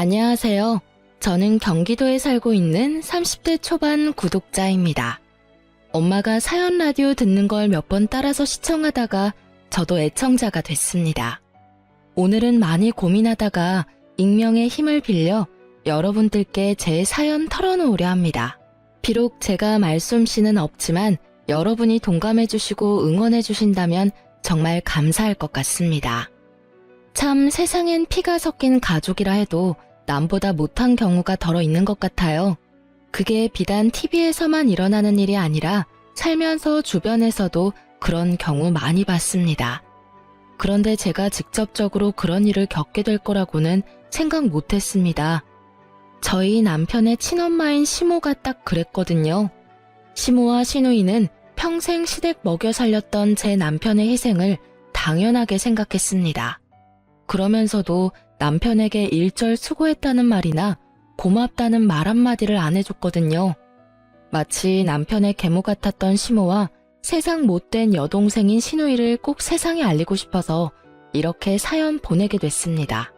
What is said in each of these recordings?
안녕하세요. 저는 경기도에 살고 있는 30대 초반 구독자입니다. 엄마가 사연 라디오 듣는 걸 몇 번 따라서 시청하다가 저도 애청자가 됐습니다. 오늘은 많이 고민하다가 익명의 힘을 빌려 여러분들께 제 사연 털어놓으려 합니다. 비록 제가 말솜씨는 없지만 여러분이 동감해주시고 응원해주신다면 정말 감사할 것 같습니다. 참 세상엔 피가 섞인 가족이라 해도 남보다 못한 경우가 덜어 있는 것 같아요. 그게 비단 TV에서만 일어나는 일이 아니라 살면서 주변에서도 그런 경우 많이 봤습니다. 그런데 제가 직접적으로 그런 일을 겪게 될 거라고는 생각 못했습니다. 저희 남편의 친엄마인 시모가 딱 그랬거든요. 시모와 시누이는 평생 시댁 먹여 살렸던 제 남편의 희생을 당연하게 생각했습니다. 그러면서도 남편에게 일절 수고했다는 말이나 고맙다는 말 한마디를 안 해줬거든요. 마치 남편의 계모 같았던 시모와 세상 못된 여동생인 시누이를 꼭 세상에 알리고 싶어서 이렇게 사연 보내게 됐습니다.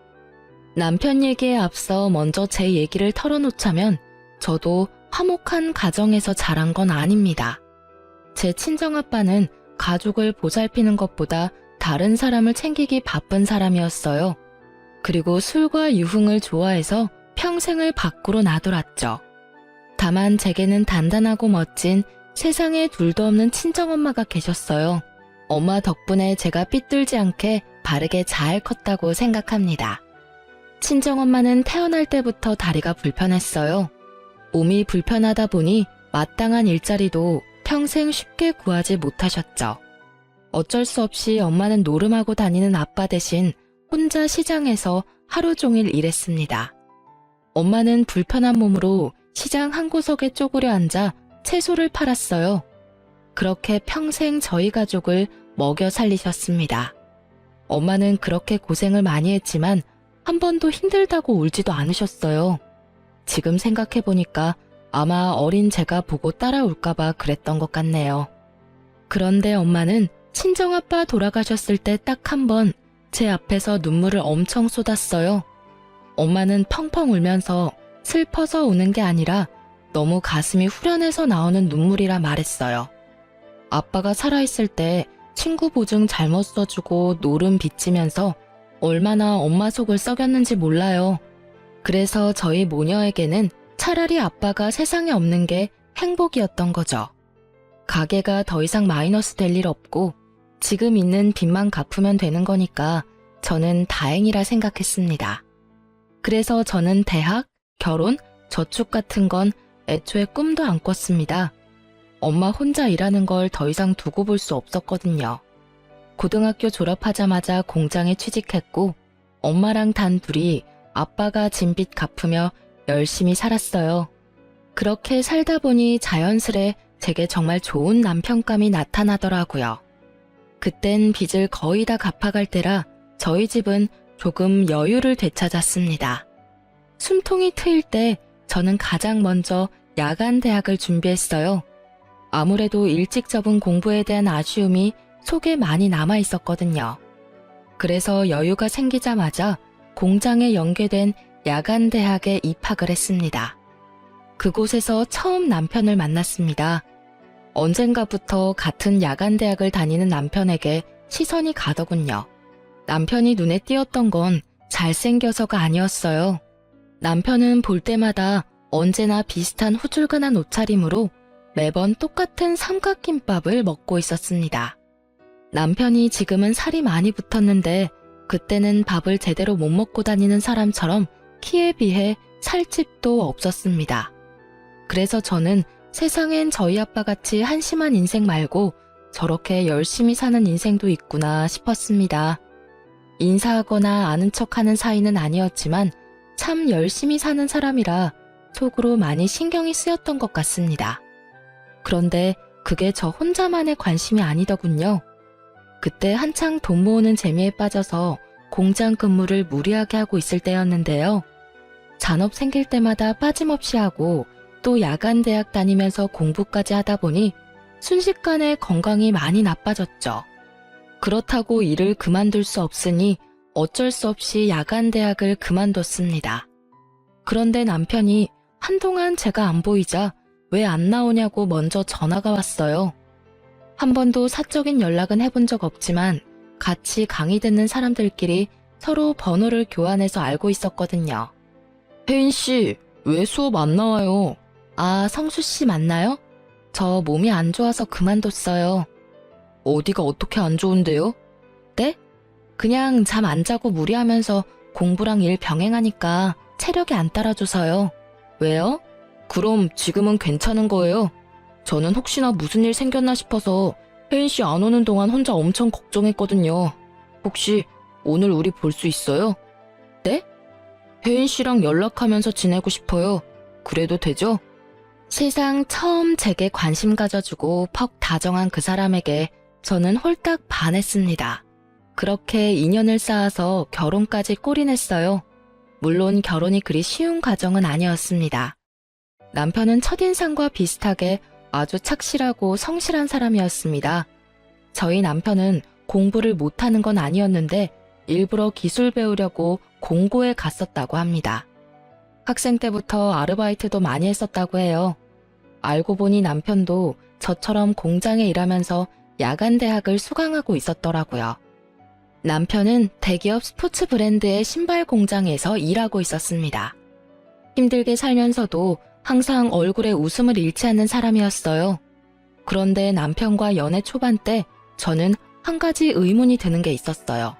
남편 얘기에 앞서 먼저 제 얘기를 털어놓자면 저도 화목한 가정에서 자란 건 아닙니다. 제 친정아빠는 가족을 보살피는 것보다 다른 사람을 챙기기 바쁜 사람이었어요. 그리고 술과 유흥을 좋아해서 평생을 밖으로 나돌았죠. 다만 제게는 단단하고 멋진 세상에 둘도 없는 친정엄마가 계셨어요. 엄마 덕분에 제가 삐뚤지 않게 바르게 잘 컸다고 생각합니다. 친정엄마는 태어날 때부터 다리가 불편했어요. 몸이 불편하다 보니 마땅한 일자리도 평생 쉽게 구하지 못하셨죠. 어쩔 수 없이 엄마는 노름하고 다니는 아빠 대신 혼자 시장에서 하루 종일 일했습니다. 엄마는 불편한 몸으로 시장 한 구석에 쪼그려 앉아 채소를 팔았어요. 그렇게 평생 저희 가족을 먹여 살리셨습니다. 엄마는 그렇게 고생을 많이 했지만 한 번도 힘들다고 울지도 않으셨어요. 지금 생각해보니까 아마 어린 제가 보고 따라올까봐 그랬던 것 같네요. 그런데 엄마는 친정아빠 돌아가셨을 때 딱 한 번 제 앞에서 눈물을 엄청 쏟았어요. 엄마는 펑펑 울면서 슬퍼서 우는 게 아니라 너무 가슴이 후련해서 나오는 눈물이라 말했어요. 아빠가 살아있을 때 친구 보증 잘못 써주고 노름 빚지면서 얼마나 엄마 속을 썩였는지 몰라요. 그래서 저희 모녀에게는 차라리 아빠가 세상에 없는 게 행복이었던 거죠. 가게가 더 이상 마이너스 될 일 없고 지금 있는 빚만 갚으면 되는 거니까 저는 다행이라 생각했습니다. 그래서 저는 대학, 결혼, 저축 같은 건 애초에 꿈도 안 꿨습니다. 엄마 혼자 일하는 걸 더 이상 두고 볼 수 없었거든요. 고등학교 졸업하자마자 공장에 취직했고 엄마랑 단 둘이 아빠가 진 빚 갚으며 열심히 살았어요. 그렇게 살다 보니 자연스레 제게 정말 좋은 남편감이 나타나더라고요. 그땐 빚을 거의 다 갚아갈 때라 저희 집은 조금 여유를 되찾았습니다. 숨통이 트일 때 저는 가장 먼저 야간 대학을 준비했어요. 아무래도 일찍 접은 공부에 대한 아쉬움이 속에 많이 남아 있었거든요. 그래서 여유가 생기자마자 공장에 연계된 야간 대학에 입학을 했습니다. 그곳에서 처음 남편을 만났습니다. 언젠가부터 같은 야간 대학을 다니는 남편에게 시선이 가더군요. 남편이 눈에 띄었던 건 잘생겨서가 아니었어요. 남편은 볼 때마다 언제나 비슷한 후줄근한 옷차림으로 매번 똑같은 삼각김밥을 먹고 있었습니다. 남편이 지금은 살이 많이 붙었는데 그때는 밥을 제대로 못 먹고 다니는 사람처럼 키에 비해 살집도 없었습니다. 그래서 저는 세상엔 저희 아빠같이 한심한 인생 말고 저렇게 열심히 사는 인생도 있구나 싶었습니다. 인사하거나 아는 척하는 사이는 아니었지만 참 열심히 사는 사람이라 속으로 많이 신경이 쓰였던 것 같습니다. 그런데 그게 저 혼자만의 관심이 아니더군요. 그때 한창 돈 모으는 재미에 빠져서 공장 근무를 무리하게 하고 있을 때였는데요. 잔업 생길 때마다 빠짐없이 하고 또 야간 대학 다니면서 공부까지 하다 보니 순식간에 건강이 많이 나빠졌죠. 그렇다고 일을 그만둘 수 없으니 어쩔 수 없이 야간 대학을 그만뒀습니다. 그런데 남편이 한동안 제가 안 보이자 왜 안 나오냐고 먼저 전화가 왔어요. 한 번도 사적인 연락은 해본 적 없지만 같이 강의 듣는 사람들끼리 서로 번호를 교환해서 알고 있었거든요. 혜인 씨, 왜 수업 안 나와요? 아, 성수 씨 맞나요? 저 몸이 안 좋아서 그만뒀어요. 어디가 어떻게 안 좋은데요? 네? 그냥 잠 안 자고 무리하면서 공부랑 일 병행하니까 체력이 안 따라줘서요. 왜요? 그럼 지금은 괜찮은 거예요? 저는 혹시나 무슨 일 생겼나 싶어서 혜인 씨 안 오는 동안 혼자 엄청 걱정했거든요. 혹시 오늘 우리 볼 수 있어요? 네? 혜인 씨랑 연락하면서 지내고 싶어요. 그래도 되죠? 세상 처음 제게 관심 가져주고 퍽 다정한 그 사람에게 저는 홀딱 반했습니다. 그렇게 인연을 쌓아서 결혼까지 꼬리냈어요. 물론 결혼이 그리 쉬운 과정은 아니었습니다. 남편은 첫인상과 비슷하게 아주 착실하고 성실한 사람이었습니다. 저희 남편은 공부를 못하는 건 아니었는데 일부러 기술 배우려고 공고에 갔었다고 합니다. 학생 때부터 아르바이트도 많이 했었다고 해요. 알고 보니 남편도 저처럼 공장에 일하면서 야간 대학을 수강하고 있었더라고요. 남편은 대기업 스포츠 브랜드의 신발 공장에서 일하고 있었습니다. 힘들게 살면서도 항상 얼굴에 웃음을 잃지 않는 사람이었어요. 그런데 남편과 연애 초반 때 저는 한 가지 의문이 드는 게 있었어요.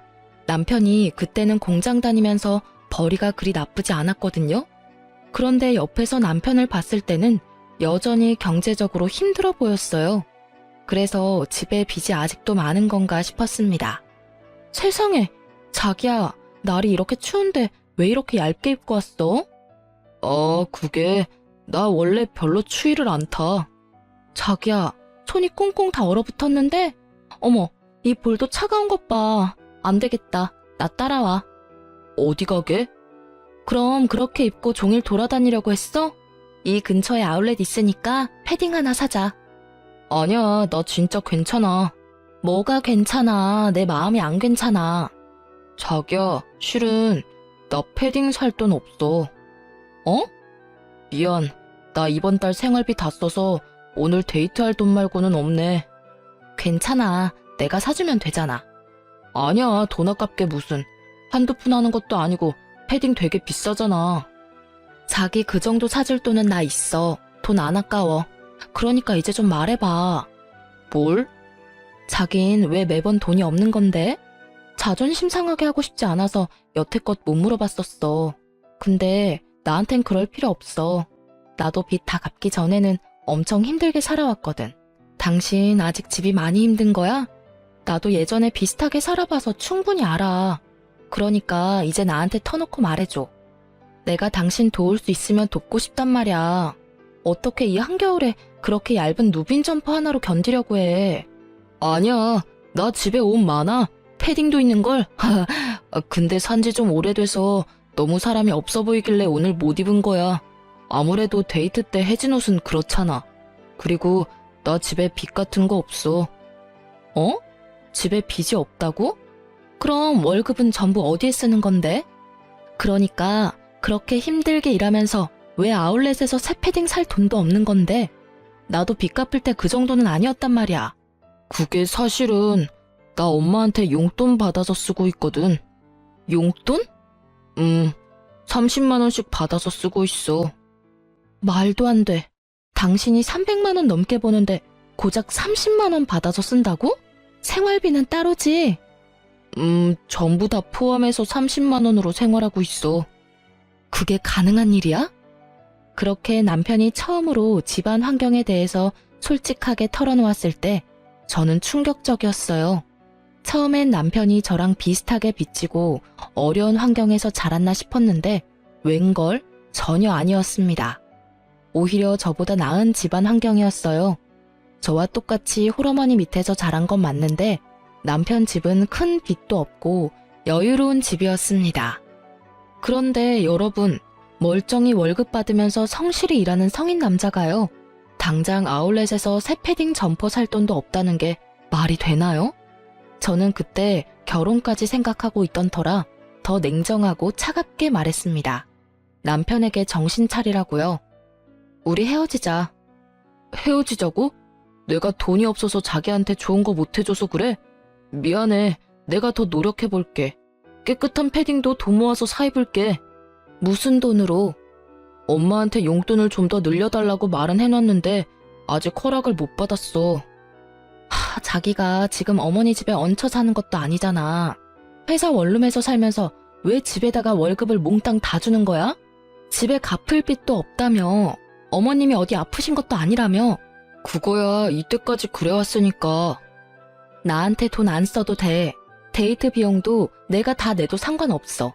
남편이 그때는 공장 다니면서 벌이가 그리 나쁘지 않았거든요. 그런데 옆에서 남편을 봤을 때는 여전히 경제적으로 힘들어 보였어요. 그래서 집에 빚이 아직도 많은 건가 싶었습니다. 세상에, 자기야, 날이 이렇게 추운데 왜 이렇게 얇게 입고 왔어? 그게 나 원래 별로 추위를 안 타. 자기야, 손이 꽁꽁 다 얼어붙었는데? 어머, 이 볼도 차가운 것 봐. 안 되겠다. 나 따라와. 어디 가게? 그럼 그렇게 입고 종일 돌아다니려고 했어? 이 근처에 아울렛 있으니까 패딩 하나 사자. 아니야, 나 진짜 괜찮아. 뭐가 괜찮아? 내 마음이 안 괜찮아. 자기야, 실은 나 패딩 살 돈 없어. 어? 미안, 나 이번 달 생활비 다 써서 오늘 데이트할 돈 말고는 없네. 괜찮아, 내가 사주면 되잖아. 아니야, 돈 아깝게 무슨. 한두 푼 하는 것도 아니고 패딩 되게 비싸잖아. 자기 그 정도 사줄 돈은 나 있어. 돈 안 아까워. 그러니까 이제 좀 말해봐. 뭘? 자긴 왜 매번 돈이 없는 건데? 자존심 상하게 하고 싶지 않아서 여태껏 못 물어봤었어. 근데 나한텐 그럴 필요 없어. 나도 빚 다 갚기 전에는 엄청 힘들게 살아왔거든. 당신 아직 집이 많이 힘든 거야? 나도 예전에 비슷하게 살아봐서 충분히 알아. 그러니까 이제 나한테 터놓고 말해줘. 내가 당신 도울 수 있으면 돕고 싶단 말이야. 어떻게 이 한겨울에 그렇게 얇은 누빈 점퍼 하나로 견디려고 해. 아니야, 나 집에 옷 많아. 패딩도 있는걸. 근데 산지 좀 오래돼서 너무 사람이 없어 보이길래 오늘 못 입은 거야. 아무래도 데이트 때 해진 옷은 그렇잖아. 그리고 나 집에 빚 같은 거 없어. 어? 집에 빚이 없다고? 그럼 월급은 전부 어디에 쓰는 건데? 그러니까 그렇게 힘들게 일하면서 왜 아울렛에서 새 패딩 살 돈도 없는 건데? 나도 빚 갚을 때 그 정도는 아니었단 말이야. 그게 사실은 나 엄마한테 용돈 받아서 쓰고 있거든. 용돈? 30만 원씩 받아서 쓰고 있어. 말도 안 돼. 당신이 300만 원 넘게 버는데 고작 30만 원 받아서 쓴다고? 생활비는 따로지? 전부 다 포함해서 30만 원으로 생활하고 있어. 그게 가능한 일이야? 그렇게 남편이 처음으로 집안 환경에 대해서 솔직하게 털어놓았을 때 저는 충격적이었어요. 처음엔 남편이 저랑 비슷하게 빚지고 어려운 환경에서 자랐나 싶었는데 웬걸 전혀 아니었습니다. 오히려 저보다 나은 집안 환경이었어요. 저와 똑같이 홀어머니 밑에서 자란 건 맞는데 남편 집은 큰 빚도 없고 여유로운 집이었습니다. 그런데 여러분, 멀쩡히 월급 받으면서 성실히 일하는 성인 남자가요. 당장 아울렛에서 새 패딩 점퍼 살 돈도 없다는 게 말이 되나요? 저는 그때 결혼까지 생각하고 있던 터라 더 냉정하고 차갑게 말했습니다. 남편에게 정신 차리라고요. 우리 헤어지자. 헤어지자고? 내가 돈이 없어서 자기한테 좋은 거 못 해줘서 그래? 미안해. 내가 더 노력해볼게. 깨끗한 패딩도 돈 모아서 사입을게. 무슨 돈으로? 엄마한테 용돈을 좀 더 늘려달라고 말은 해놨는데 아직 허락을 못 받았어. 자기가 지금 어머니 집에 얹혀 사는 것도 아니잖아. 회사 원룸에서 살면서 왜 집에다가 월급을 몽땅 다 주는 거야? 집에 갚을 빚도 없다며. 어머님이 어디 아프신 것도 아니라며. 그거야 이때까지 그래왔으니까. 나한테 돈 안 써도 돼. 데이트 비용도 내가 다 내도 상관없어.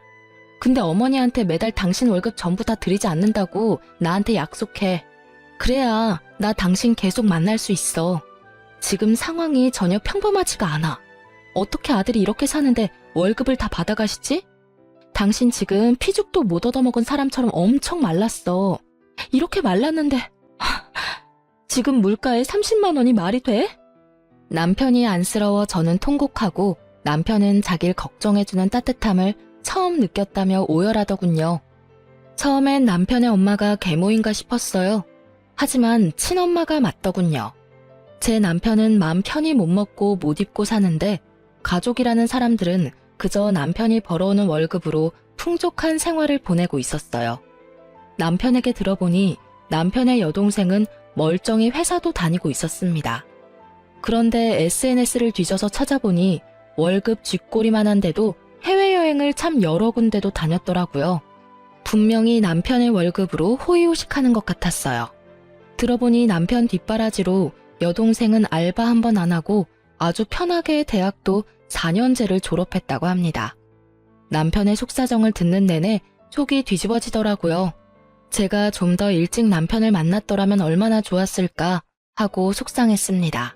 근데 어머니한테 매달 당신 월급 전부 다 드리지 않는다고 나한테 약속해. 그래야 나 당신 계속 만날 수 있어. 지금 상황이 전혀 평범하지가 않아. 어떻게 아들이 이렇게 사는데 월급을 다 받아가시지? 당신 지금 피죽도 못 얻어먹은 사람처럼 엄청 말랐어. 이렇게 말랐는데 지금 물가에 30만 원이 말이 돼? 남편이 안쓰러워 저는 통곡하고 남편은 자기를 걱정해주는 따뜻함을 처음 느꼈다며 오열하더군요. 처음엔 남편의 엄마가 계모인가 싶었어요. 하지만 친엄마가 맞더군요. 제 남편은 마음 편히 못 먹고 못 입고 사는데 가족이라는 사람들은 그저 남편이 벌어오는 월급으로 풍족한 생활을 보내고 있었어요. 남편에게 들어보니 남편의 여동생은 멀쩡히 회사도 다니고 있었습니다. 그런데 SNS를 뒤져서 찾아보니 월급 쥐꼬리만한데도 해외여행을 참 여러 군데도 다녔더라고요. 분명히 남편의 월급으로 호의호식하는 것 같았어요. 들어보니 남편 뒷바라지로 여동생은 알바 한 번 안 하고 아주 편하게 대학도 4년제를 졸업했다고 합니다. 남편의 속사정을 듣는 내내 속이 뒤집어지더라고요. 제가 좀 더 일찍 남편을 만났더라면 얼마나 좋았을까 하고 속상했습니다.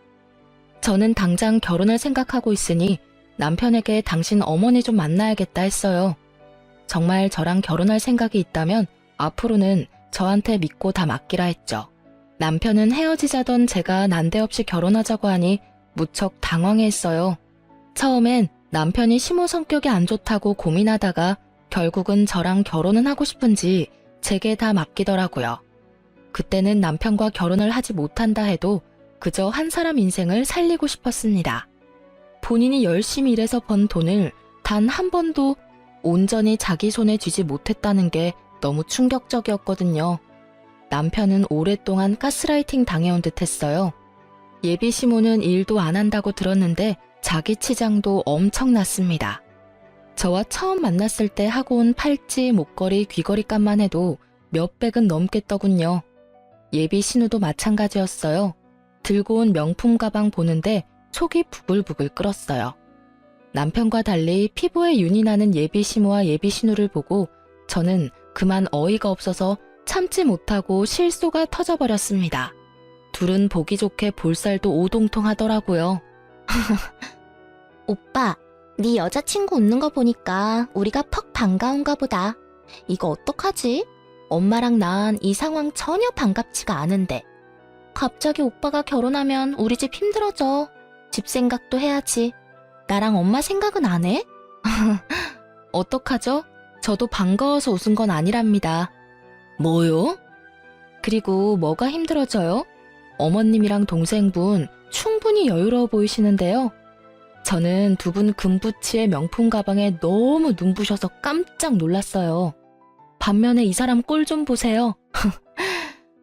저는 당장 결혼을 생각하고 있으니 남편에게 당신 어머니 좀 만나야겠다 했어요. 정말 저랑 결혼할 생각이 있다면 앞으로는 저한테 믿고 다 맡기라 했죠. 남편은 헤어지자던 제가 난데없이 결혼하자고 하니 무척 당황했어요. 처음엔 남편이 시모 성격이 안 좋다고 고민하다가 결국은 저랑 결혼은 하고 싶은지 제게 다 맡기더라고요. 그때는 남편과 결혼을 하지 못한다 해도 그저 한 사람 인생을 살리고 싶었습니다. 본인이 열심히 일해서 번 돈을 단 한 번도 온전히 자기 손에 쥐지 못했다는 게 너무 충격적이었거든요. 남편은 오랫동안 가스라이팅 당해온 듯 했어요. 예비 시모는 일도 안 한다고 들었는데 자기 치장도 엄청났습니다. 저와 처음 만났을 때 하고 온 팔찌, 목걸이, 귀걸이 값만 해도 몇백은 넘겠더군요. 예비 신우도 마찬가지였어요. 들고 온 명품 가방 보는데 속이 부글부글 끓었어요. 남편과 달리 피부에 윤이 나는 예비 시모와 예비 신우를 보고 저는 그만 어이가 없어서 참지 못하고 실소가 터져버렸습니다. 둘은 보기 좋게 볼살도 오동통하더라고요. 오빠, 네 여자친구 웃는 거 보니까 우리가 퍽 반가운가 보다. 이거 어떡하지? 엄마랑 난 이 상황 전혀 반갑지가 않은데. 갑자기 오빠가 결혼하면 우리 집 힘들어져. 집 생각도 해야지. 나랑 엄마 생각은 안 해? 어떡하죠? 저도 반가워서 웃은 건 아니랍니다. 뭐요? 그리고 뭐가 힘들어져요? 어머님이랑 동생분 충분히 여유로워 보이시는데요. 저는 두 분 금부치의 명품 가방에 너무 눈부셔서 깜짝 놀랐어요. 반면에 이 사람 꼴 좀 보세요.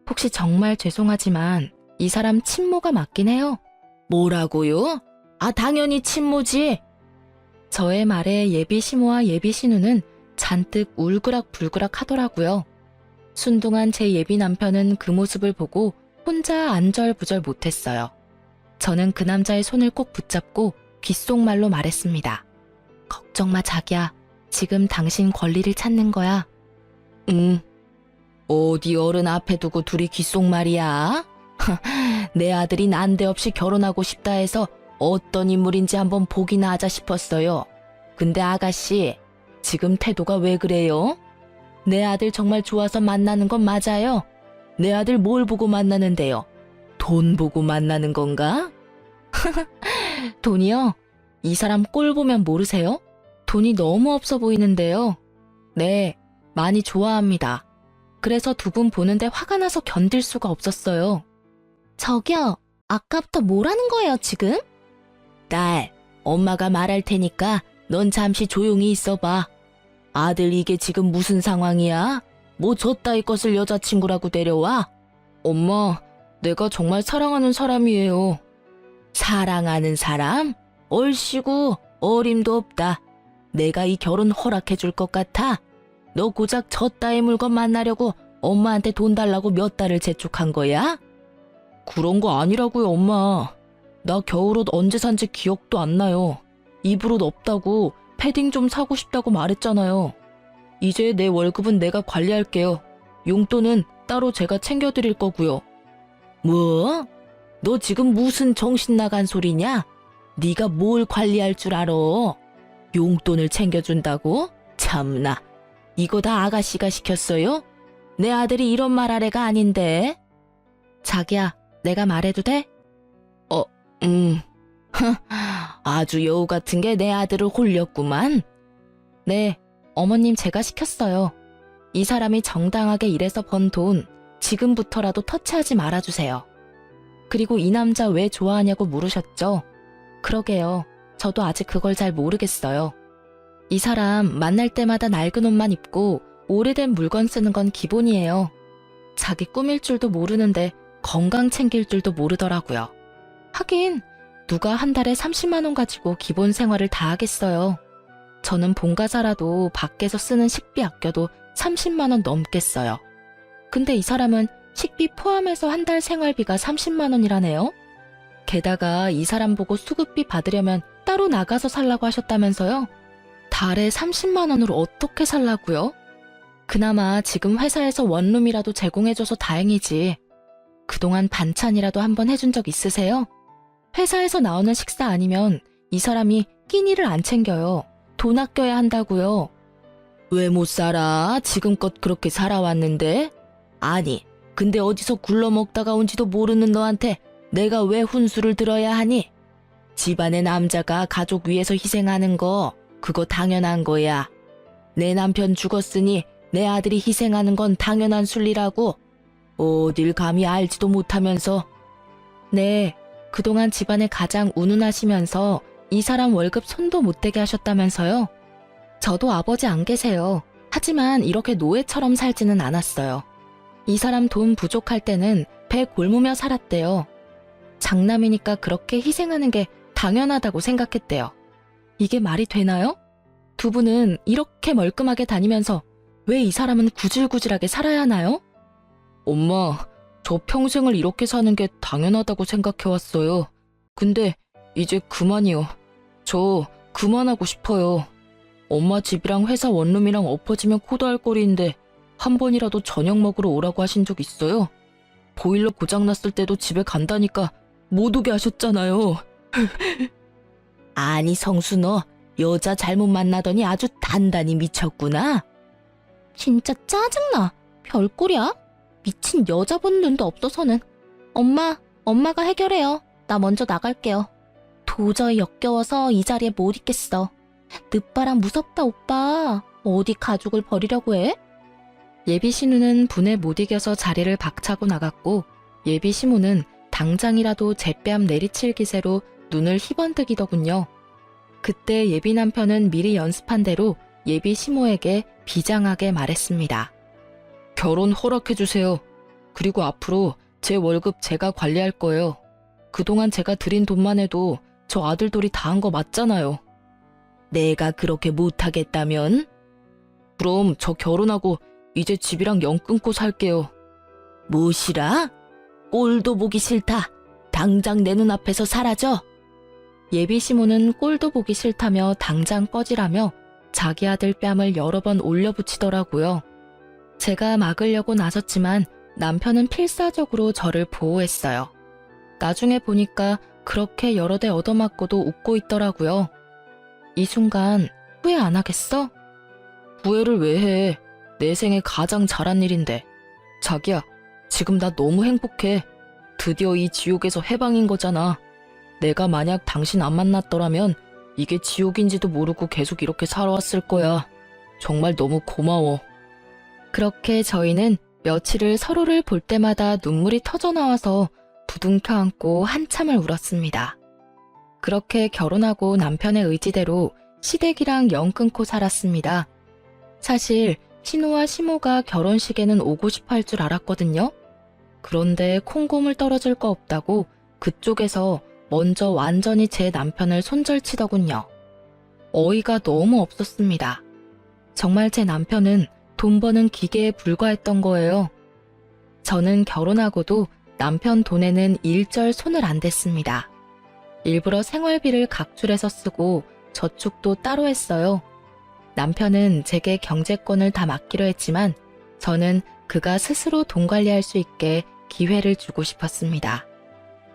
혹시 정말 죄송하지만 이 사람 친모가 맞긴 해요. 뭐라고요? 아, 당연히 친모지. 저의 말에 예비 시모와 예비 신우는 잔뜩 울그락불그락 하더라고요. 순둥한 제 예비 남편은 그 모습을 보고 혼자 안절부절 못했어요. 저는 그 남자의 손을 꼭 붙잡고 귓속말로 말했습니다. 걱정 마 자기야. 지금 당신 권리를 찾는 거야. 응. 어디 어른 앞에 두고 둘이 귓속말이야? 내 아들이 난데없이 결혼하고 싶다 해서 어떤 인물인지 한번 보기나 하자 싶었어요. 근데 아가씨, 지금 태도가 왜 그래요? 내 아들 정말 좋아서 만나는 건 맞아요? 내 아들 뭘 보고 만나는데요? 돈 보고 만나는 건가? 돈이요? 이 사람 꼴 보면 모르세요? 돈이 너무 없어 보이는데요. 네, 많이 좋아합니다. 그래서 두 분 보는데 화가 나서 견딜 수가 없었어요. 저기요, 아까부터 뭐라는 거예요, 지금? 딸, 엄마가 말할 테니까 넌 잠시 조용히 있어봐. 아들 이게 지금 무슨 상황이야? 뭐 저 따위 것을 여자친구라고 데려와? 엄마, 내가 정말 사랑하는 사람이에요. 사랑하는 사람? 얼씨구, 어림도 없다. 내가 이 결혼 허락해 줄 것 같아? 너 고작 저 따위 물건 만나려고 엄마한테 돈 달라고 몇 달을 재촉한 거야? 그런 거 아니라고요, 엄마. 나 겨울옷 언제 산지 기억도 안 나요. 입을 옷 없다고 패딩 좀 사고 싶다고 말했잖아요. 이제 내 월급은 내가 관리할게요. 용돈은 따로 제가 챙겨드릴 거고요. 뭐? 너 지금 무슨 정신 나간 소리냐? 네가 뭘 관리할 줄 알아? 용돈을 챙겨준다고? 참나. 이거 다 아가씨가 시켰어요? 내 아들이 이런 말 할 애가 아닌데. 자기야, 내가 말해도 돼? 아주 여우 같은 게 내 아들을 홀렸구만. 네, 어머님 제가 시켰어요. 이 사람이 정당하게 일해서 번 돈 지금부터라도 터치하지 말아주세요. 그리고 이 남자 왜 좋아하냐고 물으셨죠? 그러게요. 저도 아직 그걸 잘 모르겠어요. 이 사람 만날 때마다 낡은 옷만 입고 오래된 물건 쓰는 건 기본이에요. 자기 꾸밀 줄도 모르는데 건강 챙길 줄도 모르더라고요. 하긴 누가 한 달에 30만 원 가지고 기본 생활을 다 하겠어요. 저는 본가 살아도 밖에서 쓰는 식비 아껴도 30만 원 넘겠어요. 근데 이 사람은 식비 포함해서 한 달 생활비가 30만 원이라네요. 게다가 이 사람 보고 수급비 받으려면 따로 나가서 살라고 하셨다면서요? 달에 30만 원으로 어떻게 살라고요? 그나마 지금 회사에서 원룸이라도 제공해줘서 다행이지. 그동안 반찬이라도 한번 해준 적 있으세요? 회사에서 나오는 식사 아니면 이 사람이 끼니를 안 챙겨요. 돈 아껴야 한다고요. 왜 못 살아? 지금껏 그렇게 살아왔는데? 아니, 근데 어디서 굴러먹다가 온지도 모르는 너한테 내가 왜 훈수를 들어야 하니? 집안의 남자가 가족 위해서 희생하는 거, 그거 당연한 거야. 내 남편 죽었으니 내 아들이 희생하는 건 당연한 순리라고. 어딜 감히 알지도 못하면서. 네, 그동안 집안에 가장 운운하시면서 이 사람 월급 손도 못 대게 하셨다면서요? 저도 아버지 안 계세요. 하지만 이렇게 노예처럼 살지는 않았어요. 이 사람 돈 부족할 때는 배 골무며 살았대요. 장남이니까 그렇게 희생하는 게 당연하다고 생각했대요. 이게 말이 되나요? 두 분은 이렇게 멀끔하게 다니면서 왜 이 사람은 구질구질하게 살아야 하나요? 엄마, 저 평생을 이렇게 사는 게 당연하다고 생각해왔어요. 근데 이제 그만이요. 저 그만하고 싶어요. 엄마 집이랑 회사 원룸이랑 엎어지면 코다할 거리인데 한 번이라도 저녁 먹으러 오라고 하신 적 있어요? 보일러 고장났을 때도 집에 간다니까 못 오게 하셨잖아요. 아니 성수 너 여자 잘못 만나더니 아주 단단히 미쳤구나. 진짜 짜증나. 별꼴이야? 미친 여자 본 눈도 없어서는. 엄마가 해결해요. 나 먼저 나갈게요. 도저히 역겨워서 이 자리에 못 있겠어. 늦바람 무섭다 오빠. 어디 가족을 버리려고 해? 예비 신우는 분에 못 이겨서 자리를 박차고 나갔고 예비 시모는 당장이라도 제 뺨 내리칠 기세로 눈을 희번뜩이더군요. 그때 예비 남편은 미리 연습한 대로 예비 시모에게 비장하게 말했습니다. 결혼 허락해주세요. 그리고 앞으로 제 월급 제가 관리할 거예요. 그동안 제가 드린 돈만 해도 저 아들돌이 다 한 거 맞잖아요. 내가 그렇게 못하겠다면? 그럼 저 결혼하고 이제 집이랑 연 끊고 살게요. 무엇이라? 꼴도 보기 싫다. 당장 내 눈앞에서 사라져. 예비 시모는 꼴도 보기 싫다며 당장 꺼지라며 자기 아들 뺨을 여러 번 올려붙이더라고요. 제가 막으려고 나섰지만 남편은 필사적으로 저를 보호했어요. 나중에 보니까 그렇게 여러 대 얻어맞고도 웃고 있더라고요. 이 순간 후회 안 하겠어? 후회를 왜 해? 내 생에 가장 잘한 일인데. 자기야, 지금 나 너무 행복해. 드디어 이 지옥에서 해방인 거잖아. 내가 만약 당신 안 만났더라면 이게 지옥인지도 모르고 계속 이렇게 살아왔을 거야. 정말 너무 고마워. 그렇게 저희는 며칠을 서로를 볼 때마다 눈물이 터져 나와서 부둥켜 안고 한참을 울었습니다. 그렇게 결혼하고 남편의 의지대로 시댁이랑 영 끊고 살았습니다. 사실 신우와 시모가 결혼식에는 오고 싶어 할 줄 알았거든요. 그런데 콩고물 떨어질 거 없다고 그쪽에서 먼저 완전히 제 남편을 손절치더군요. 어이가 너무 없었습니다. 정말 제 남편은 돈 버는 기계에 불과했던 거예요. 저는 결혼하고도 남편 돈에는 일절 손을 안 댔습니다. 일부러 생활비를 각출해서 쓰고 저축도 따로 했어요. 남편은 제게 경제권을 다 맡기로 했지만 저는 그가 스스로 돈 관리할 수 있게 기회를 주고 싶었습니다.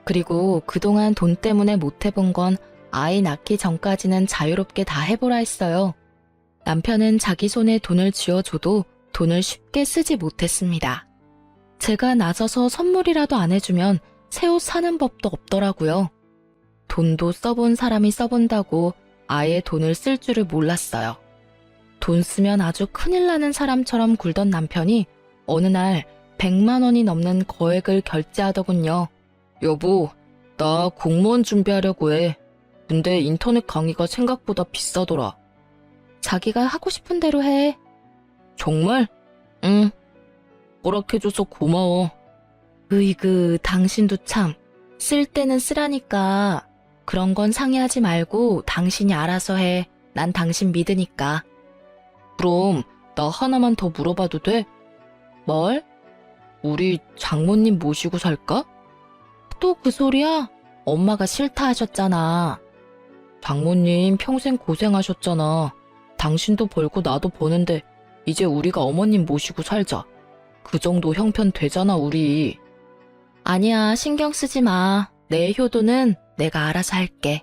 그리고 그동안 돈 때문에 못 해본 건 아이 낳기 전까지는 자유롭게 다 해보라 했어요. 남편은 자기 손에 돈을 쥐어줘도 돈을 쉽게 쓰지 못했습니다. 제가 나서서 선물이라도 안 해주면 새 옷 사는 법도 없더라고요. 돈도 써본 사람이 써본다고 아예 돈을 쓸 줄을 몰랐어요. 돈 쓰면 아주 큰일 나는 사람처럼 굴던 남편이 어느 날 100만 원이 넘는 거액을 결제하더군요. 여보, 나 공무원 준비하려고 해. 근데 인터넷 강의가 생각보다 비싸더라. 자기가 하고 싶은 대로 해. 정말? 응. 허락해줘서 고마워. 으이그, 당신도 참. 쓸 때는 쓰라니까. 그런 건 상의하지 말고 당신이 알아서 해. 난 당신 믿으니까. 그럼 나 하나만 더 물어봐도 돼? 뭘? 우리 장모님 모시고 살까? 또 그 소리야? 엄마가 싫다 하셨잖아. 장모님 평생 고생하셨잖아. 당신도 벌고 나도 버는데 이제 우리가 어머님 모시고 살자. 그 정도 형편 되잖아, 우리. 아니야, 신경 쓰지 마. 내 효도는 내가 알아서 할게.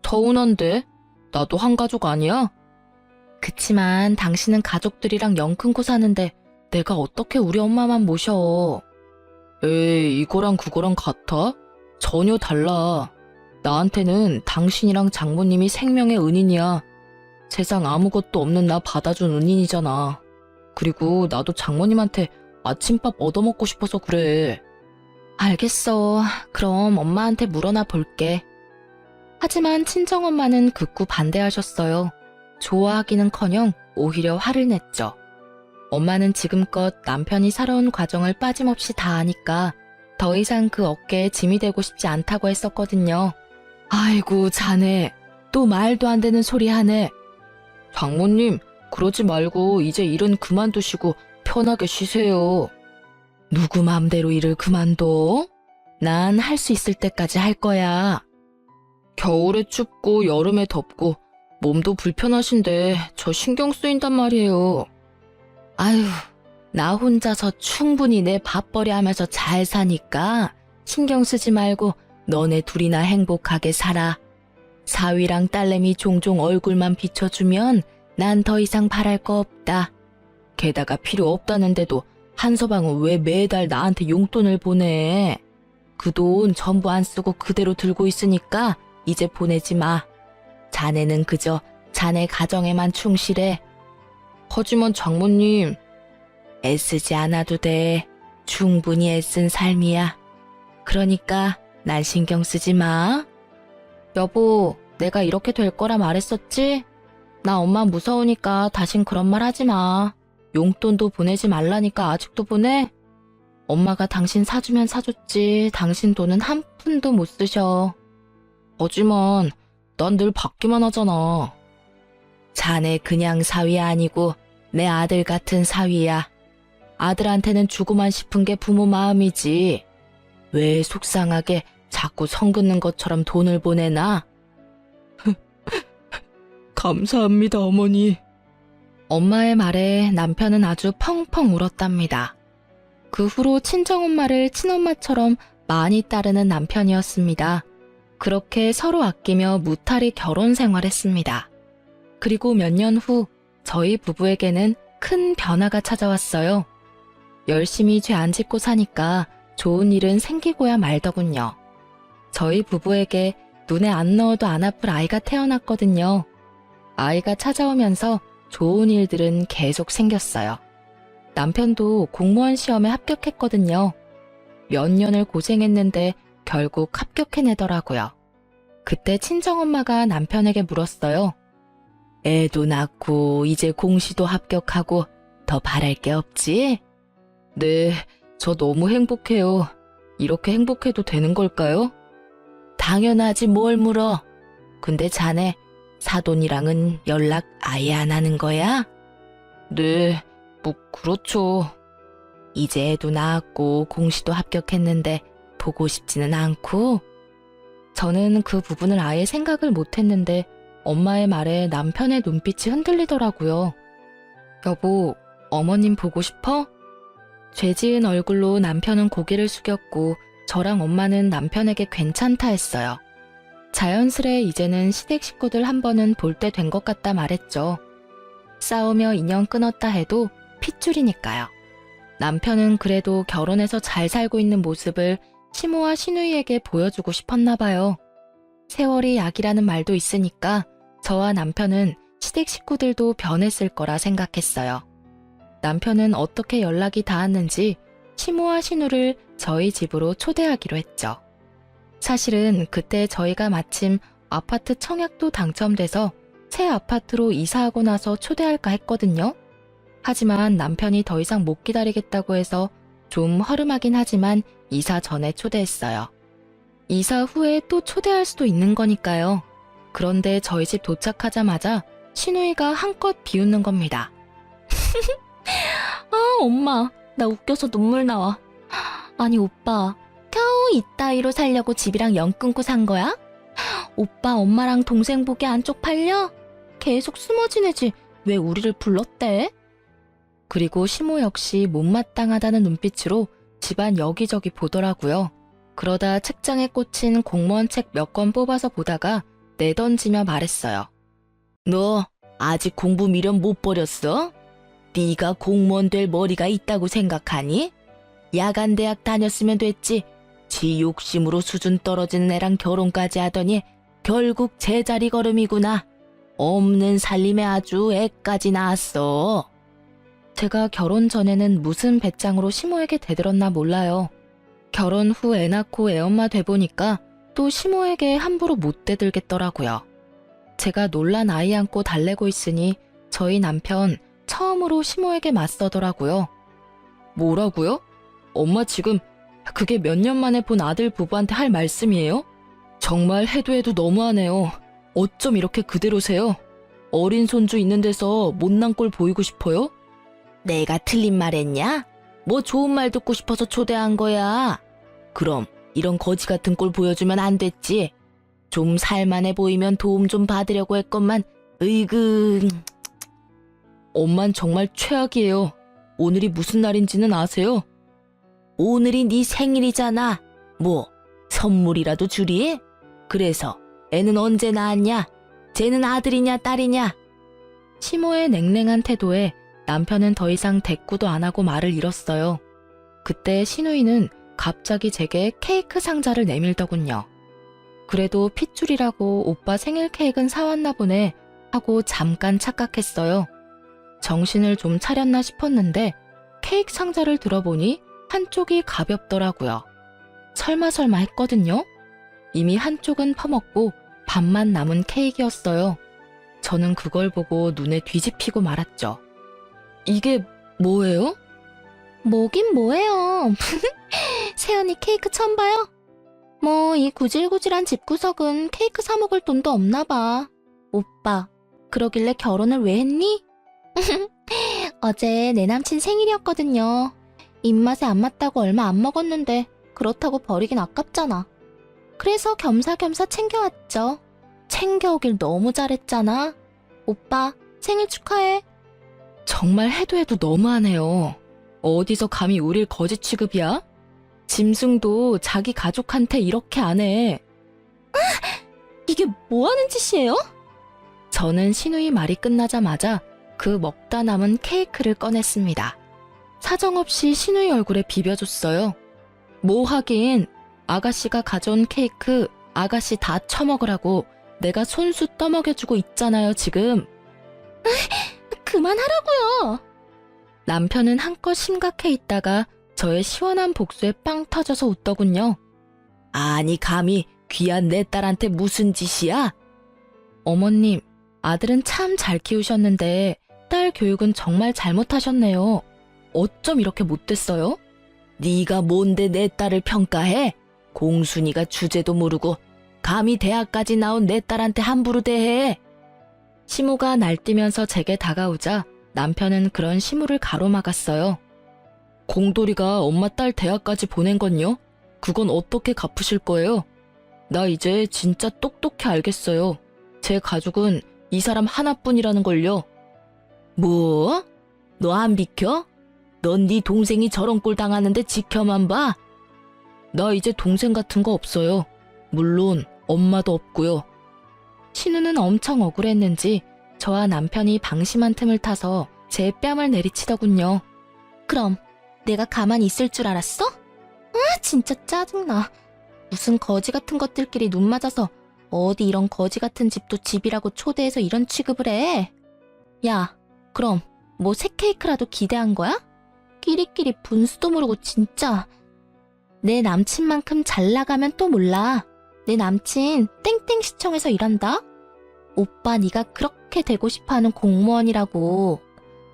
서운한데? 나도 한 가족 아니야? 그치만 당신은 가족들이랑 영 끊고 사는데 내가 어떻게 우리 엄마만 모셔. 에이, 이거랑 그거랑 같아? 전혀 달라. 나한테는 당신이랑 장모님이 생명의 은인이야. 세상 아무것도 없는 나 받아준 은인이잖아. 그리고 나도 장모님한테 아침밥 얻어먹고 싶어서 그래. 알겠어. 그럼 엄마한테 물어나 볼게. 하지만 친정엄마는 극구 반대하셨어요. 좋아하기는커녕 오히려 화를 냈죠. 엄마는 지금껏 남편이 살아온 과정을 빠짐없이 다 아니까 더 이상 그 어깨에 짐이 되고 싶지 않다고 했었거든요. 아이고, 자네. 또 말도 안 되는 소리 하네. 장모님, 그러지 말고 이제 일은 그만두시고 편하게 쉬세요. 누구 맘대로 일을 그만둬? 난 할 수 있을 때까지 할 거야. 겨울에 춥고 여름에 덥고 몸도 불편하신데 저 신경 쓰인단 말이에요. 아유, 나 혼자서 충분히 내 밥벌이 하면서 잘 사니까 신경 쓰지 말고 너네 둘이나 행복하게 살아. 사위랑 딸내미 종종 얼굴만 비춰주면 난 더 이상 바랄 거 없다. 게다가 필요 없다는데도 한서방은 왜 매달 나한테 용돈을 보내? 그 돈 전부 안 쓰고 그대로 들고 있으니까 이제 보내지 마. 자네는 그저 자네 가정에만 충실해. 하지만 장모님, 애쓰지 않아도 돼. 충분히 애쓴 삶이야. 그러니까 날 신경 쓰지 마. 여보, 내가 이렇게 될 거라 말했었지? 나 엄마 무서우니까 다신 그런 말 하지 마. 용돈도 보내지 말라니까 아직도 보내? 엄마가 당신 사주면 사줬지. 당신 돈은 한 푼도 못 쓰셔. 하지만 난 늘 받기만 하잖아. 자네 그냥 사위 아니고 내 아들 같은 사위야. 아들한테는 주고만 싶은 게 부모 마음이지. 왜 속상하게 자꾸 성 긋는 것처럼 돈을 보내나? 감사합니다, 어머니. 엄마의 말에 남편은 아주 펑펑 울었답니다. 그 후로 친정엄마를 친엄마처럼 많이 따르는 남편이었습니다. 그렇게 서로 아끼며 무탈히 결혼 생활했습니다. 그리고 몇 년 후 저희 부부에게는 큰 변화가 찾아왔어요. 열심히 죄 안 짓고 사니까 좋은 일은 생기고야 말더군요. 저희 부부에게 눈에 안 넣어도 안 아플 아이가 태어났거든요. 아이가 찾아오면서 좋은 일들은 계속 생겼어요. 남편도 공무원 시험에 합격했거든요. 몇 년을 고생했는데 결국 합격해내더라고요. 그때 친정엄마가 남편에게 물었어요. 애도 낳고 이제 공시도 합격하고 더 바랄 게 없지? 네, 저 너무 행복해요. 이렇게 행복해도 되는 걸까요? 당연하지 뭘 물어. 근데 자네 사돈이랑은 연락 아예 안 하는 거야? 네, 뭐 그렇죠. 이제 애도 낳았고 공시도 합격했는데 보고 싶지는 않고. 저는 그 부분을 아예 생각을 못했는데 엄마의 말에 남편의 눈빛이 흔들리더라고요. 여보, 어머님 보고 싶어? 죄 지은 얼굴로 남편은 고개를 숙였고 저랑 엄마는 남편에게 괜찮다 했어요. 자연스레 이제는 시댁 식구들 한 번은 볼 때 된 것 같다 말했죠. 싸우며 인연 끊었다 해도 핏줄이니까요. 남편은 그래도 결혼해서 잘 살고 있는 모습을 시모와 시누이에게 보여주고 싶었나 봐요. 세월이 약이라는 말도 있으니까 저와 남편은 시댁 식구들도 변했을 거라 생각했어요. 남편은 어떻게 연락이 닿았는지 시모와 시누를 저희 집으로 초대하기로 했죠. 사실은 그때 저희가 마침 아파트 청약도 당첨돼서 새 아파트로 이사하고 나서 초대할까 했거든요. 하지만 남편이 더 이상 못 기다리겠다고 해서 좀 허름하긴 하지만 이사 전에 초대했어요. 이사 후에 또 초대할 수도 있는 거니까요. 그런데 저희 집 도착하자마자 시누이가 한껏 비웃는 겁니다. 아, 엄마, 나 웃겨서 눈물 나와. 아니, 오빠, 겨우 이따위로 살려고 집이랑 연 끊고 산 거야? 오빠, 엄마랑 동생 보기 안 쪽팔려? 계속 숨어 지내지 왜 우리를 불렀대? 그리고 시모 역시 못마땅하다는 눈빛으로 집안 여기저기 보더라고요. 그러다 책장에 꽂힌 공무원 책 몇 권 뽑아서 보다가 내던지며 말했어요. 너 아직 공부 미련 못 버렸어? 네가 공무원 될 머리가 있다고 생각하니? 야간 대학 다녔으면 됐지. 지 욕심으로 수준 떨어지는 애랑 결혼까지 하더니 결국 제자리 걸음이구나. 없는 살림에 아주 애까지 낳았어. 제가 결혼 전에는 무슨 배짱으로 시모에게 대들었나 몰라요. 결혼 후 애 낳고 애엄마 돼보니까 또 시모에게 함부로 못 대들겠더라고요. 제가 놀란 아이 안고 달래고 있으니 저희 남편 처음으로 시모에게 맞서더라고요. 뭐라고요? 엄마 지금 그게 몇 년 만에 본 아들 부부한테 할 말씀이에요? 정말 해도 해도 너무하네요. 어쩜 이렇게 그대로세요? 어린 손주 있는 데서 못난 꼴 보이고 싶어요? 내가 틀린 말 했냐? 뭐 좋은 말 듣고 싶어서 초대한 거야. 그럼 이런 거지 같은 꼴 보여주면 안 됐지. 좀 살만해 보이면 도움 좀 받으려고 했건만 으이그. 엄만 정말 최악이에요. 오늘이 무슨 날인지는 아세요? 오늘이 네 생일이잖아. 뭐 선물이라도 주리? 그래서 애는 언제 낳았냐? 쟤는 아들이냐 딸이냐? 시모의 냉랭한 태도에 남편은 더 이상 대꾸도 안 하고 말을 잃었어요. 그때 시누이는 갑자기 제게 케이크 상자를 내밀더군요. 그래도 핏줄이라고 오빠 생일 케이크는 사왔나 보네 하고 잠깐 착각했어요. 정신을 좀 차렸나 싶었는데 케이크 상자를 들어보니 한쪽이 가볍더라고요. 설마 했거든요. 이미 한쪽은 퍼먹고 반만 남은 케이크였어요. 저는 그걸 보고 눈에 뒤집히고 말았죠. 이게 뭐예요? 뭐긴 뭐예요. 세연이 케이크 처음 봐요? 뭐 이 구질구질한 집구석은 케이크 사 먹을 돈도 없나 봐. 오빠, 그러길래 결혼을 왜 했니? 어제 내 남친 생일이었거든요. 입맛에 안 맞다고 얼마 안 먹었는데 그렇다고 버리긴 아깝잖아. 그래서 겸사겸사 챙겨왔죠. 챙겨오길 너무 잘했잖아. 오빠, 생일 축하해. 정말 해도 해도 너무하네요. 어디서 감히 우릴 거지 취급이야? 짐승도 자기 가족한테 이렇게 안 해. 이게 뭐 하는 짓이에요? 저는 시누이 말이 끝나자마자 그 먹다 남은 케이크를 꺼냈습니다. 사정없이 시누이 얼굴에 비벼줬어요. 뭐 하긴 아가씨가 가져온 케이크 아가씨 다 처먹으라고 내가 손수 떠먹여주고 있잖아요 지금. 그만하라고요. 남편은 한껏 심각해 있다가 저의 시원한 복수에 빵 터져서 웃더군요. 아니 감히 귀한 내 딸한테 무슨 짓이야? 어머님, 아들은 참 잘 키우셨는데 딸 교육은 정말 잘못하셨네요. 어쩜 이렇게 못됐어요? 네가 뭔데 내 딸을 평가해? 공순이가 주제도 모르고 감히 대학까지 나온 내 딸한테 함부로 대해. 시모가 날뛰면서 제게 다가오자 남편은 그런 시모를 가로막았어요. 공돌이가 엄마 딸 대학까지 보낸 건요? 그건 어떻게 갚으실 거예요? 나 이제 진짜 똑똑히 알겠어요. 제 가족은 이 사람 하나뿐이라는 걸요. 뭐? 너 안 비켜? 넌 네 동생이 저런 꼴 당하는데 지켜만 봐? 나 이제 동생 같은 거 없어요. 물론 엄마도 없고요. 신우는 엄청 억울했는지 저와 남편이 방심한 틈을 타서 제 뺨을 내리치더군요. 그럼 내가 가만히 있을 줄 알았어? 아, 진짜 짜증나. 무슨 거지 같은 것들끼리 눈 맞아서 어디 이런 거지 같은 집도 집이라고 초대해서 이런 취급을 해. 야, 그럼 뭐 새 케이크라도 기대한 거야? 끼리끼리 분수도 모르고 진짜. 내 남친만큼 잘 나가면 또 몰라. 내 남친 땡땡시청에서 일한다? 오빠 네가 그렇게 되고 싶어하는 공무원이라고.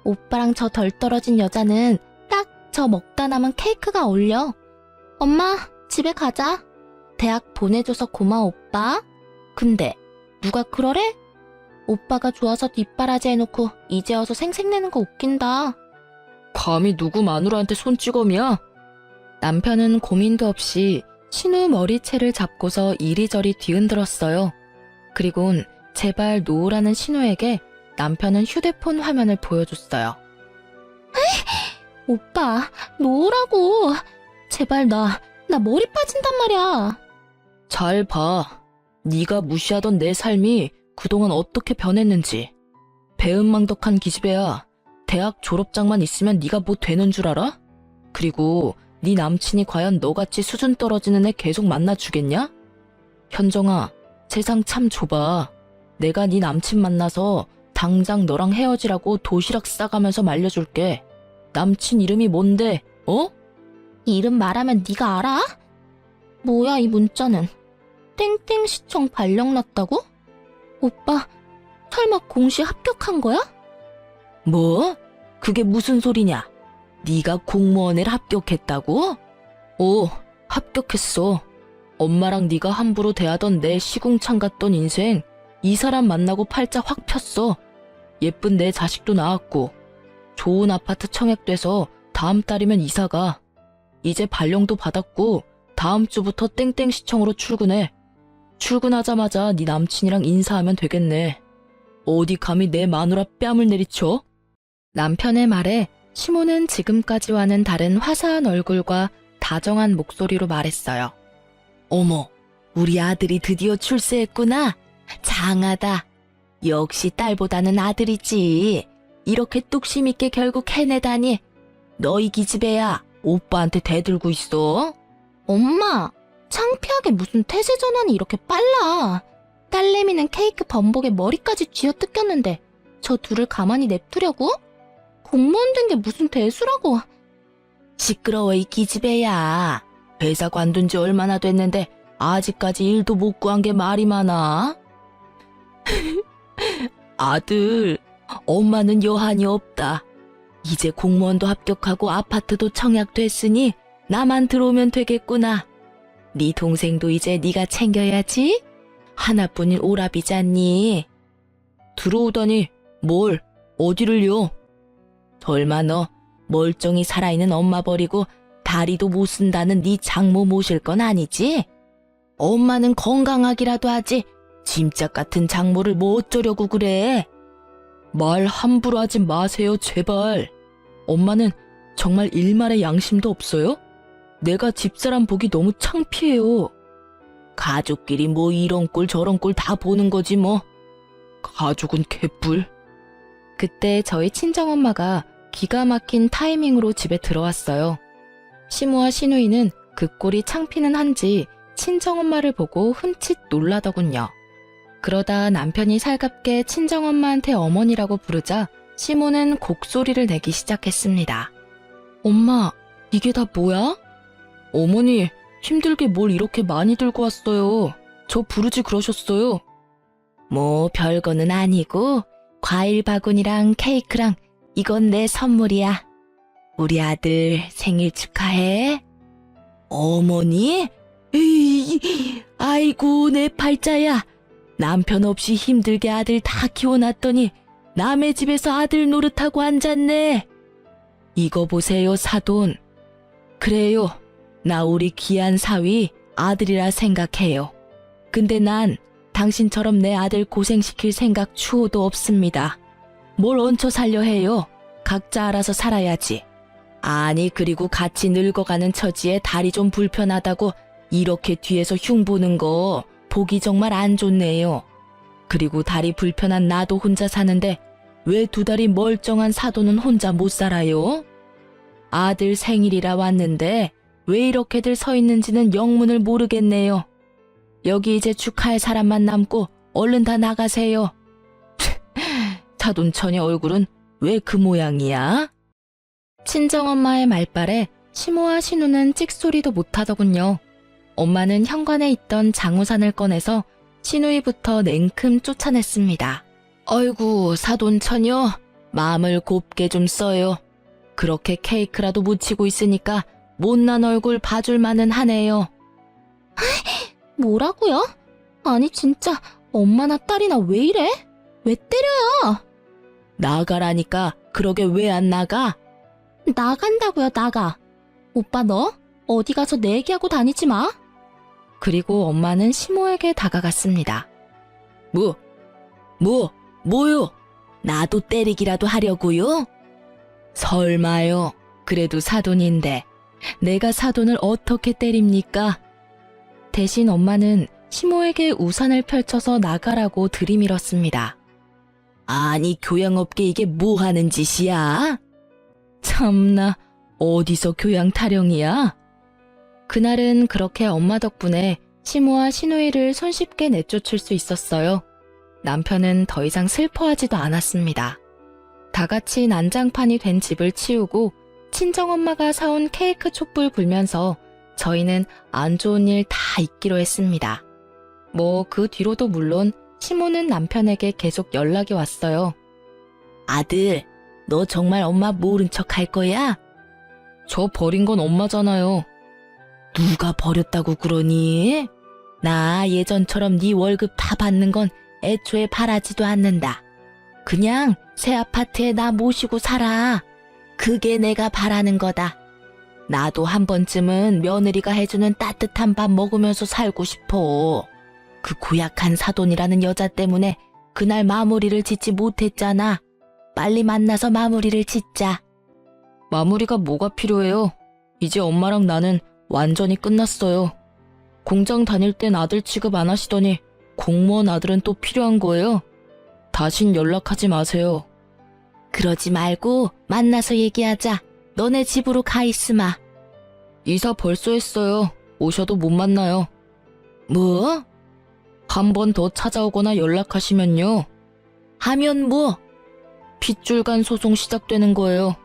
오빠랑 저 덜 떨어진 여자는 딱 저 먹다 남은 케이크가 어울려. 엄마, 집에 가자. 대학 보내줘서 고마워, 오빠. 근데 누가 그러래? 오빠가 좋아서 뒷바라지 해놓고 이제 와서 생색내는 거 웃긴다. 감히 누구 마누라한테 손찌검이야? 남편은 고민도 없이 신우 머리채를 잡고서 이리저리 뒤흔들었어요. 그리곤 제발 놓으라는 신우에게 남편은 휴대폰 화면을 보여줬어요. 오빠, 놓으라고. 제발 나 머리 빠진단 말이야. 잘 봐. 네가 무시하던 내 삶이 그동안 어떻게 변했는지. 배은망덕한 기집애야. 대학 졸업장만 있으면 네가 뭐 되는 줄 알아? 그리고 네 남친이 과연 너같이 수준 떨어지는 애 계속 만나주겠냐? 현정아, 세상 참 좁아. 내가 네 남친 만나서 당장 너랑 헤어지라고 도시락 싸가면서 말려줄게. 남친 이름이 뭔데, 어? 이름 말하면 네가 알아? 뭐야 이 문자는. 땡땡시청 발령 났다고? 오빠, 설마 공시 합격한 거야? 뭐? 그게 무슨 소리냐? 네가 공무원을 합격했다고? 오, 합격했어. 엄마랑 네가 함부로 대하던 내 시궁창 같던 인생 이 사람 만나고 팔자 확 폈어. 예쁜 내 자식도 낳았고 좋은 아파트 청약돼서 다음 달이면 이사가. 이제 발령도 받았고 다음 주부터 땡땡시청으로 출근해. 출근하자마자 네 남친이랑 인사하면 되겠네. 어디 감히 내 마누라 뺨을 내리쳐? 남편의 말에 시모는 지금까지와는 다른 화사한 얼굴과 다정한 목소리로 말했어요. 어머, 우리 아들이 드디어 출세했구나. 장하다. 역시 딸보다는 아들이지. 이렇게 뚝심 있게 결국 해내다니. 너희 기집애야, 오빠한테 대들고 있어. 엄마, 창피하게 무슨 태세 전환이 이렇게 빨라. 딸내미는 케이크 범벅에 머리까지 쥐어뜯겼는데 저 둘을 가만히 냅두려고? 공무원 된 게 무슨 대수라고. 시끄러워 이 기집애야. 회사 관둔 지 얼마나 됐는데 아직까지 일도 못 구한 게 말이 많아? 아들, 엄마는 여한이 없다. 이제 공무원도 합격하고 아파트도 청약됐으니 나만 들어오면 되겠구나. 네 동생도 이제 네가 챙겨야지. 하나뿐인 오라비잖니. 들어오다니 뭘 어디를요? 설마 너 멀쩡히 살아있는 엄마 버리고 다리도 못 쓴다는 네 장모 모실 건 아니지? 엄마는 건강하기라도 하지 짐짝 같은 장모를 뭐 어쩌려고 그래? 말 함부로 하지 마세요 제발. 엄마는 정말 일말의 양심도 없어요? 내가 집사람 보기 너무 창피해요. 가족끼리 뭐 이런 꼴 저런 꼴 다 보는 거지 뭐. 가족은 개뿔. 그때 저희 친정엄마가 기가 막힌 타이밍으로 집에 들어왔어요. 시모와 시누이는 그 꼴이 창피는 한지 친정엄마를 보고 흠칫 놀라더군요. 그러다 남편이 살갑게 친정엄마한테 어머니라고 부르자 시모는 곡소리를 내기 시작했습니다. 엄마, 이게 다 뭐야? 어머니, 힘들게 뭘 이렇게 많이 들고 왔어요. 저 부르지 그러셨어요. 뭐 별거는 아니고 과일 바구니랑 케이크랑 이건 내 선물이야. 우리 아들 생일 축하해. 어머니? 에이, 아이고 내 팔자야. 남편 없이 힘들게 아들 다 키워놨더니 남의 집에서 아들 노릇하고 앉았네. 이거 보세요 사돈. 그래요. 나 우리 귀한 사위 아들이라 생각해요. 근데 난 당신처럼 내 아들 고생시킬 생각 추호도 없습니다. 뭘 얹혀 살려 해요. 각자 알아서 살아야지. 아니 그리고 같이 늙어가는 처지에 다리 좀 불편하다고 이렇게 뒤에서 흉보는 거 보기 정말 안 좋네요. 그리고 다리 불편한 나도 혼자 사는데 왜 두 다리 멀쩡한 사돈은 혼자 못 살아요? 아들 생일이라 왔는데 왜 이렇게들 서 있는지는 영문을 모르겠네요. 여기 이제 축하할 사람만 남고 얼른 다 나가세요. 사돈처녀 얼굴은 왜 그 모양이야? 친정엄마의 말발에 시모와 신우는 찍소리도 못하더군요. 엄마는 현관에 있던 장우산을 꺼내서 시누이부터 냉큼 쫓아냈습니다. 어이구 사돈처녀 마음을 곱게 좀 써요. 그렇게 케이크라도 묻히고 있으니까 못난 얼굴 봐줄만은 하네요. 뭐라고요? 아니 진짜 엄마나 딸이나 왜 이래? 왜 때려요? 나가라니까 그러게 왜 안 나가? 나간다고요, 나가. 오빠 너 어디 가서 내 얘기하고 다니지 마. 그리고 엄마는 시모에게 다가갔습니다. 뭐요? 나도 때리기라도 하려고요? 설마요. 그래도 사돈인데 내가 사돈을 어떻게 때립니까? 대신 엄마는 시모에게 우산을 펼쳐서 나가라고 들이밀었습니다. 아니 교양 없게 이게 뭐 하는 짓이야? 참나 어디서 교양 타령이야? 그날은 그렇게 엄마 덕분에 시모와 시누이를 손쉽게 내쫓을 수 있었어요. 남편은 더 이상 슬퍼하지도 않았습니다. 다 같이 난장판이 된 집을 치우고 친정엄마가 사온 케이크 촛불 불면서 저희는 안 좋은 일 다 잊기로 했습니다. 뭐 그 뒤로도 물론 시모는 남편에게 계속 연락이 왔어요. 아들, 너 정말 엄마 모른 척 할 거야? 저 버린 건 엄마잖아요. 누가 버렸다고 그러니? 나 예전처럼 네 월급 다 받는 건 애초에 바라지도 않는다. 그냥 새 아파트에 나 모시고 살아. 그게 내가 바라는 거다. 나도 한 번쯤은 며느리가 해주는 따뜻한 밥 먹으면서 살고 싶어. 그 고약한 사돈이라는 여자 때문에 그날 마무리를 짓지 못했잖아. 빨리 만나서 마무리를 짓자. 마무리가 뭐가 필요해요? 이제 엄마랑 나는 완전히 끝났어요. 공장 다닐 땐 아들 취급 안 하시더니 공무원 아들은 또 필요한 거예요? 다신 연락하지 마세요. 그러지 말고 만나서 얘기하자. 너네 집으로 가 있으마. 이사 벌써 했어요. 오셔도 못 만나요. 뭐? 한 번 더 찾아오거나 연락하시면요. 하면 뭐? 핏줄간 소송 시작되는 거예요.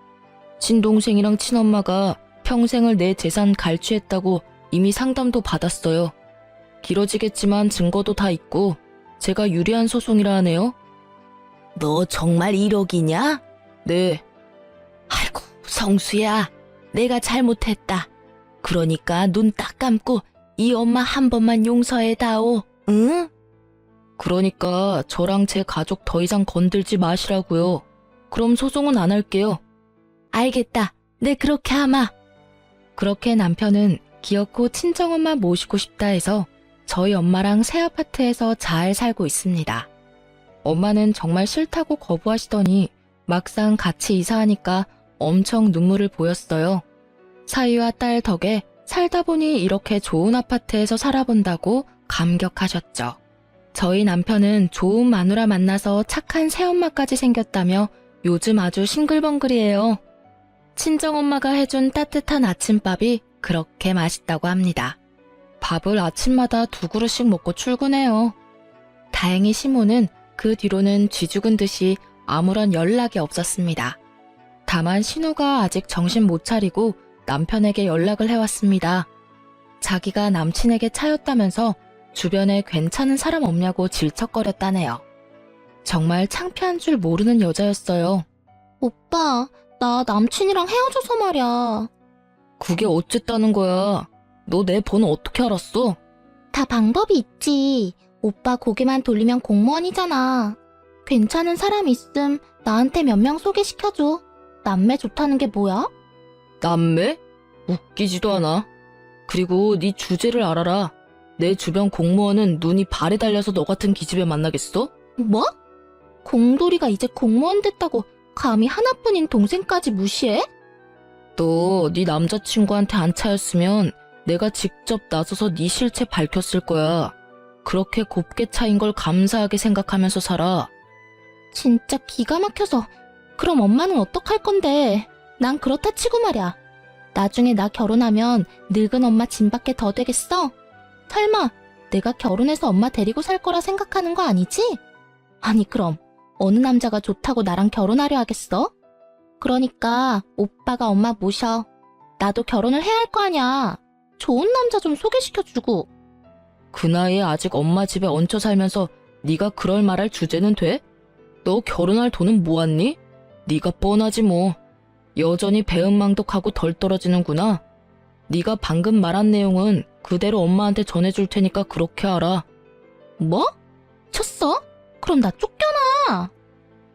친동생이랑 친엄마가 평생을 내 재산 갈취했다고 이미 상담도 받았어요. 길어지겠지만 증거도 다 있고 제가 유리한 소송이라 하네요. 너 정말 1억이냐? 네. 아이고 성수야, 내가 잘못했다. 그러니까 눈 딱 감고 이 엄마 한 번만 용서해다오. 응? 그러니까 저랑 제 가족 더 이상 건들지 마시라고요. 그럼 소송은 안 할게요. 알겠다. 네 그렇게 하마. 그렇게 남편은 기어코 친정엄마 모시고 싶다 해서 저희 엄마랑 새 아파트에서 잘 살고 있습니다. 엄마는 정말 싫다고 거부하시더니 막상 같이 이사하니까 엄청 눈물을 보였어요. 사위와 딸 덕에 살다 보니 이렇게 좋은 아파트에서 살아본다고 감격하셨죠. 저희 남편은 좋은 마누라 만나서 착한 새엄마까지 생겼다며 요즘 아주 싱글벙글이에요. 친정엄마가 해준 따뜻한 아침밥이 그렇게 맛있다고 합니다. 밥을 아침마다 2그릇씩 먹고 출근해요. 다행히 시모는 그 뒤로는 쥐죽은 듯이 아무런 연락이 없었습니다. 다만 신우가 아직 정신 못 차리고 남편에게 연락을 해왔습니다. 자기가 남친에게 차였다면서 주변에 괜찮은 사람 없냐고 질척거렸다네요. 정말 창피한 줄 모르는 여자였어요. 오빠, 나 남친이랑 헤어져서 말이야. 그게 어쨌다는 거야. 너 내 번호 어떻게 알았어? 다 방법이 있지. 오빠 고개만 돌리면 공무원이잖아. 괜찮은 사람 있음 나한테 몇 명 소개시켜줘. 남매 좋다는 게 뭐야? 남매? 웃기지도 않아. 그리고 네 주제를 알아라. 내 주변 공무원은 눈이 발에 달려서 너 같은 기집애 만나겠어? 뭐? 공돌이가 이제 공무원 됐다고 감히 하나뿐인 동생까지 무시해? 너 네 남자친구한테 안 차였으면 내가 직접 나서서 네 실체 밝혔을 거야. 그렇게 곱게 차인 걸 감사하게 생각하면서 살아. 진짜 기가 막혀서. 그럼 엄마는 어떡할 건데? 난 그렇다 치고 말이야. 나중에 나 결혼하면 늙은 엄마 짐밖에 더 되겠어? 설마 내가 결혼해서 엄마 데리고 살 거라 생각하는 거 아니지? 아니 그럼 어느 남자가 좋다고 나랑 결혼하려 하겠어? 그러니까 오빠가 엄마 모셔. 나도 결혼을 해야 할 거 아니야. 좋은 남자 좀 소개시켜주고. 그 나이에 아직 엄마 집에 얹혀 살면서 네가 그럴 말할 주제는 돼? 너 결혼할 돈은 모았니? 네가 뻔하지 뭐. 여전히 배은망덕하고 덜 떨어지는구나. 네가 방금 말한 내용은 그대로 엄마한테 전해줄 테니까 그렇게 알아. 뭐? 쳤어? 그럼 나 쫓겨나.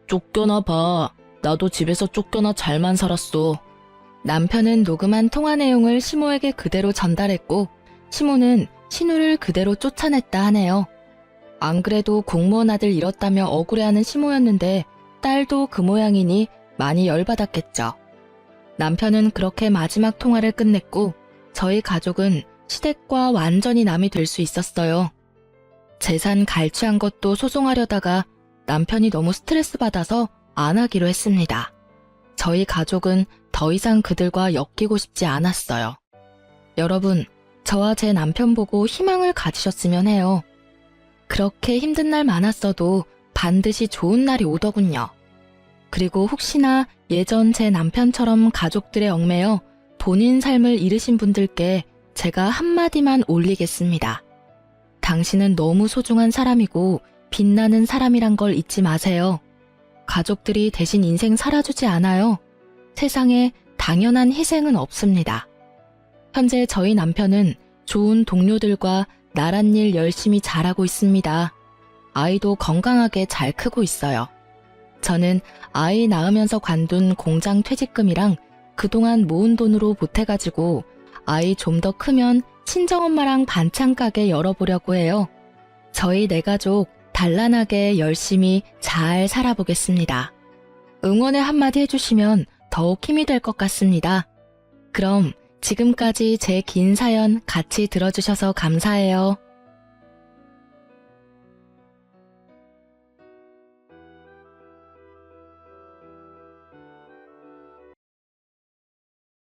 쫓겨나 봐. 나도 집에서 쫓겨나 잘만 살았어. 남편은 녹음한 통화 내용을 시모에게 그대로 전달했고 시모는 신우를 그대로 쫓아냈다 하네요. 안 그래도 공무원 아들 잃었다며 억울해하는 시모였는데 딸도 그 모양이니 많이 열받았겠죠. 남편은 그렇게 마지막 통화를 끝냈고 저희 가족은 시댁과 완전히 남이 될 수 있었어요. 재산 갈취한 것도 소송하려다가 남편이 너무 스트레스 받아서 안 하기로 했습니다. 저희 가족은 더 이상 그들과 엮이고 싶지 않았어요. 여러분, 저와 제 남편 보고 희망을 가지셨으면 해요. 그렇게 힘든 날 많았어도 반드시 좋은 날이 오더군요. 그리고 혹시나 예전 제 남편처럼 가족들의 얽매여 본인 삶을 잃으신 분들께 제가 한마디만 올리겠습니다. 당신은 너무 소중한 사람이고 빛나는 사람이란 걸 잊지 마세요. 가족들이 대신 인생 살아주지 않아요. 세상에 당연한 희생은 없습니다. 현재 저희 남편은 좋은 동료들과 나란 일 열심히 잘하고 있습니다. 아이도 건강하게 잘 크고 있어요. 저는 아이 낳으면서 관둔 공장 퇴직금이랑 그동안 모은 돈으로 보태가지고 아이 좀 더 크면 친정엄마랑 반찬 가게 열어보려고 해요. 저희 네 가족 단란하게 열심히 잘 살아보겠습니다. 응원의 한마디 해주시면 더욱 힘이 될 것 같습니다. 그럼 지금까지 제 긴 사연 같이 들어주셔서 감사해요.